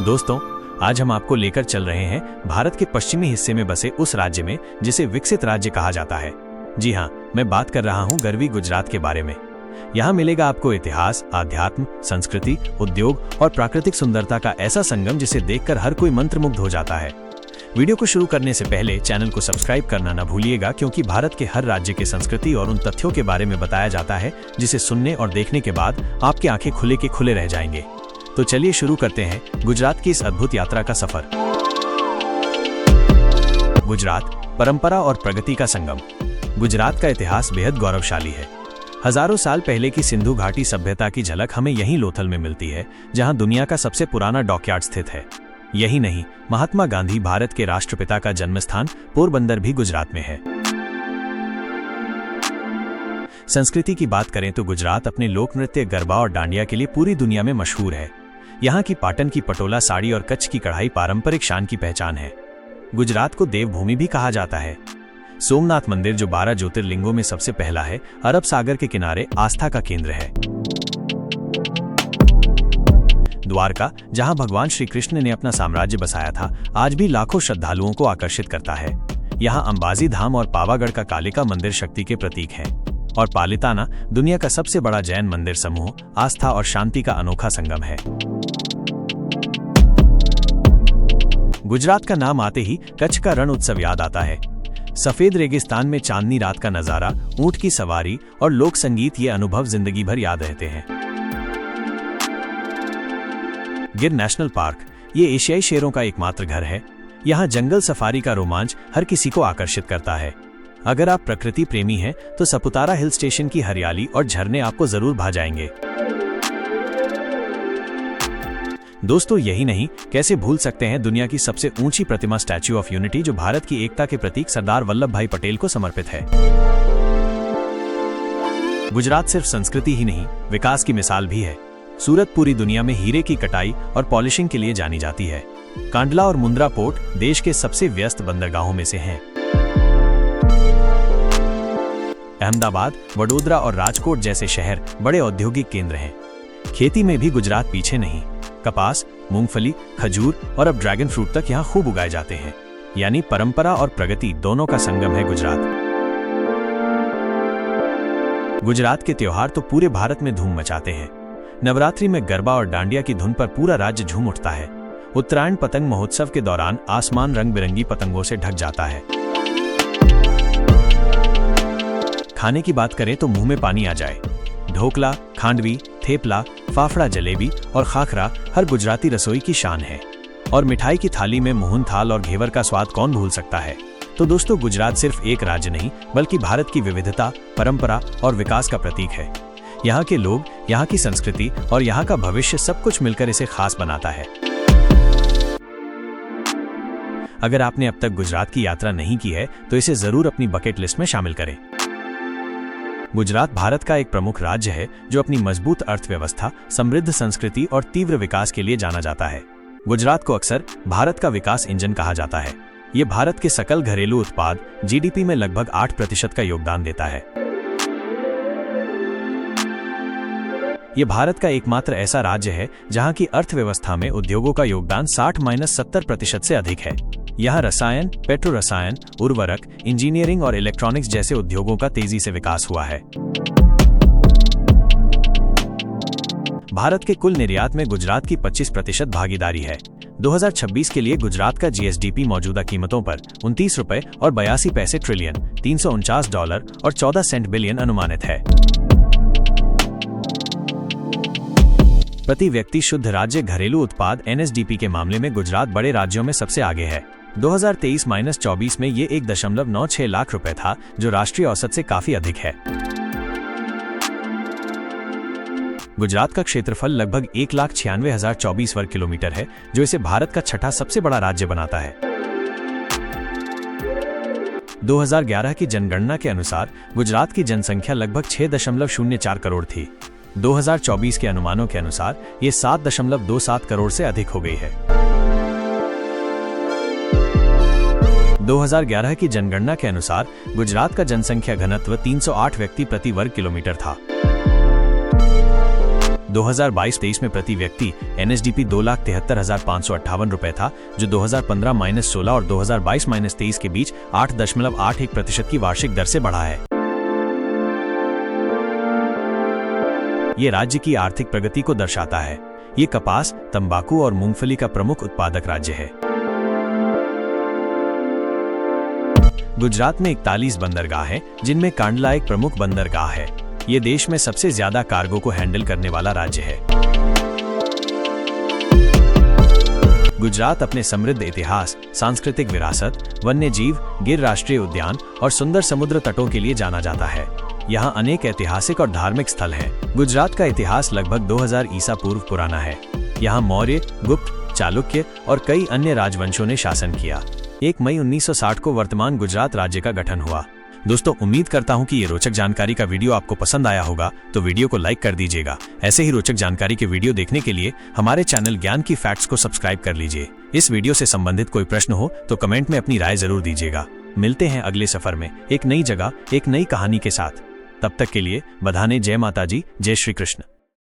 दोस्तों, आज हम आपको लेकर चल रहे हैं भारत के पश्चिमी हिस्से में बसे उस राज्य में जिसे विकसित राज्य कहा जाता है। जी हाँ, मैं बात कर रहा हूँ गरवी गुजरात के बारे में। यहाँ मिलेगा आपको इतिहास, आध्यात्म, संस्कृति, उद्योग और प्राकृतिक सुंदरता का ऐसा संगम जिसे देखकर हर कोई मंत्रमुग्ध हो जाता है। वीडियो को शुरू करने से पहले चैनल को सब्सक्राइब करना न भूलिएगा, क्योंकि भारत के हर राज्य की संस्कृति और उन तथ्यों के बारे में बताया जाता है जिसे सुनने और देखने के बाद आपकी आंखें खुले के खुले रह जाएंगे। तो चलिए शुरू करते हैं गुजरात की इस अद्भुत यात्रा का सफर। गुजरात, परंपरा और प्रगति का संगम। गुजरात का इतिहास बेहद गौरवशाली है। हजारों साल पहले की सिंधु घाटी सभ्यता की झलक हमें यहीं लोथल में मिलती है, जहां दुनिया का सबसे पुराना डॉकयार्ड स्थित है। यही नहीं, महात्मा गांधी भारत के राष्ट्रपिता का जन्मस्थान पोरबंदर भी गुजरात में है। संस्कृति की बात करें तो गुजरात अपने लोक नृत्य गरबा और डांडिया के लिए पूरी दुनिया में मशहूर है। यहाँ की पाटन की पटोला साड़ी और कच्छ की कढ़ाई पारंपरिक शान की पहचान है। गुजरात को देवभूमि भी कहा जाता है। सोमनाथ मंदिर, जो 12 ज्योतिर्लिंगों में सबसे पहला है, अरब सागर के किनारे आस्था का केंद्र है। द्वारका, जहां भगवान श्री कृष्ण ने अपना साम्राज्य बसाया था, आज भी लाखों श्रद्धालुओं को आकर्षित करता है। यहाँ अंबाजी धाम और पावागढ़ का कालिका मंदिर शक्ति के प्रतीक हैं। और पालिताना, दुनिया का सबसे बड़ा जैन मंदिर समूह, आस्था और शांति का अनोखा संगम है। गुजरात का नाम आते ही कच्छ का रण उत्सव याद आता है। सफेद रेगिस्तान में चांदनी रात का नजारा, ऊंट की सवारी और लोक संगीत, ये अनुभव जिंदगी भर याद रहते हैं। गिर नेशनल पार्क, ये एशियाई शेरों का एकमात्र घर है। यहाँ जंगल सफारी का रोमांच हर किसी को आकर्षित करता है। अगर आप प्रकृति प्रेमी हैं तो सपुतारा हिल स्टेशन की हरियाली और झरने आपको जरूर भा जाएंगे। दोस्तों, यही नहीं, कैसे भूल सकते हैं दुनिया की सबसे ऊंची प्रतिमा स्टैच्यू ऑफ यूनिटी, जो भारत की एकता के प्रतीक सरदार वल्लभ भाई पटेल को समर्पित है। गुजरात सिर्फ संस्कृति ही नहीं, विकास की मिसाल भी है। सूरत पूरी दुनिया में हीरे की कटाई और पॉलिशिंग के लिए जानी जाती है। कांडला और मुंद्रा पोर्ट देश के सबसे व्यस्त बंदरगाहों में से हैं। अहमदाबाद, वडोदरा और राजकोट जैसे शहर बड़े औद्योगिक केंद्र हैं। खेती में भी गुजरात पीछे नहीं। कपास, मूंगफली, खजूर और अब ड्रैगन फ्रूट तक यहाँ खूब उगाए जाते हैं। यानी परंपरा और प्रगति दोनों का संगम है गुजरात। गुजरात के त्योहार तो पूरे भारत में धूम मचाते हैं। नवरात्रि में गरबा और डांडिया की धुन पर पूरा राज्य झूम उठता है। उत्तरायण पतंग महोत्सव के दौरान आसमान रंग बिरंगी पतंगों से ढक जाता है। खाने की बात करें तो मुंह में पानी आ जाए। ढोकला, खांडवी, थेपला, फाफड़ा, जलेबी और खाखरा हर गुजराती रसोई की शान है। और मिठाई की थाली में मोहन थाल और घेवर का स्वाद कौन भूल सकता है। तो दोस्तों, गुजरात सिर्फ एक राज्य नहीं, बल्कि भारत की विविधता, परंपरा और विकास का प्रतीक है। यहाँ के लोग, यहाँ की संस्कृति और यहाँ का भविष्य सब कुछ मिलकर इसे खास बनाता है। अगर आपने अब तक गुजरात की यात्रा नहीं की है तो इसे जरूर अपनी बकेट लिस्ट में शामिल करें। गुजरात भारत का एक प्रमुख राज्य है जो अपनी मजबूत अर्थव्यवस्था, समृद्ध संस्कृति और तीव्र विकास के लिए जाना जाता है। गुजरात को अक्सर भारत का विकास इंजन कहा जाता है। ये भारत के सकल घरेलू उत्पाद जीडीपी में लगभग 8% का योगदान देता है। ये भारत का एकमात्र ऐसा राज्य है जहां की अर्थव्यवस्था में उद्योगों का योगदान 60-70% से अधिक है। यहाँ रसायन, पेट्रो रसायन, उर्वरक, इंजीनियरिंग और इलेक्ट्रॉनिक्स जैसे उद्योगों का तेजी से विकास हुआ है। भारत के कुल निर्यात में गुजरात की 25% भागीदारी है। 2026 के लिए गुजरात का जीएसडीपी मौजूदा कीमतों पर 29 रुपए और 82 पैसे ट्रिलियन, $349 और 14 सेंट बिलियन अनुमानित है। प्रति व्यक्ति शुद्ध राज्य घरेलू उत्पाद एनएसडीपी के मामले में गुजरात बड़े राज्यों में सबसे आगे है। 2023-24 में ये 1.96 लाख रुपए था, जो राष्ट्रीय औसत से काफी अधिक है। गुजरात का क्षेत्रफल लगभग 1,96,024 वर्ग किलोमीटर है, जो इसे भारत का छठा सबसे बड़ा राज्य बनाता है। 2011 की जनगणना के अनुसार गुजरात की जनसंख्या लगभग 6.04 करोड़ थी। 2024 के अनुमानों के अनुसार ये 7.27 करोड़ से अधिक हो गई है। 2011 की जनगणना के अनुसार गुजरात का जनसंख्या घनत्व 308 व्यक्ति प्रति वर्ग किलोमीटर था। 2022-23 में प्रति व्यक्ति NSDP 2,73,558 रुपए था, जो 2015-16 और 2022-23 के बीच 8.81% की वार्षिक दर से बढ़ा है। ये राज्य की आर्थिक प्रगति को दर्शाता है। ये कपास, तंबाकू और मूंगफली का प्रमुख उत्पादक राज्य है। गुजरात में 41 बंदरगाह हैं, जिनमें कांडला एक प्रमुख बंदरगाह है। ये देश में सबसे ज्यादा कार्गो को हैंडल करने वाला राज्य है। गुजरात अपने समृद्ध इतिहास, सांस्कृतिक विरासत, वन्य जीव, गिर राष्ट्रीय उद्यान और सुंदर समुद्र तटों के लिए जाना जाता है। यहाँ अनेक ऐतिहासिक और धार्मिक स्थल हैं। गुजरात का इतिहास लगभग 2000 ईसा पूर्व पुराना है। यहाँ मौर्य, गुप्त, चालुक्य और कई अन्य राजवंशों ने शासन किया। 1 मई 1960 को वर्तमान गुजरात राज्य का गठन हुआ। दोस्तों, उम्मीद करता हूँ कि ये रोचक जानकारी का वीडियो आपको पसंद आया होगा, तो वीडियो को लाइक कर दीजिएगा। ऐसे ही रोचक जानकारी के वीडियो देखने के लिए हमारे चैनल ज्ञान की फैक्ट्स को सब्सक्राइब कर लीजिए। इस वीडियो से संबंधित कोई प्रश्न हो तो कमेंट में अपनी राय जरूर दीजिएगा। मिलते हैं अगले सफर में एक नई जगह, एक नई कहानी के साथ। तब तक के लिए बधाने। जय माता जी, जय श्री कृष्ण।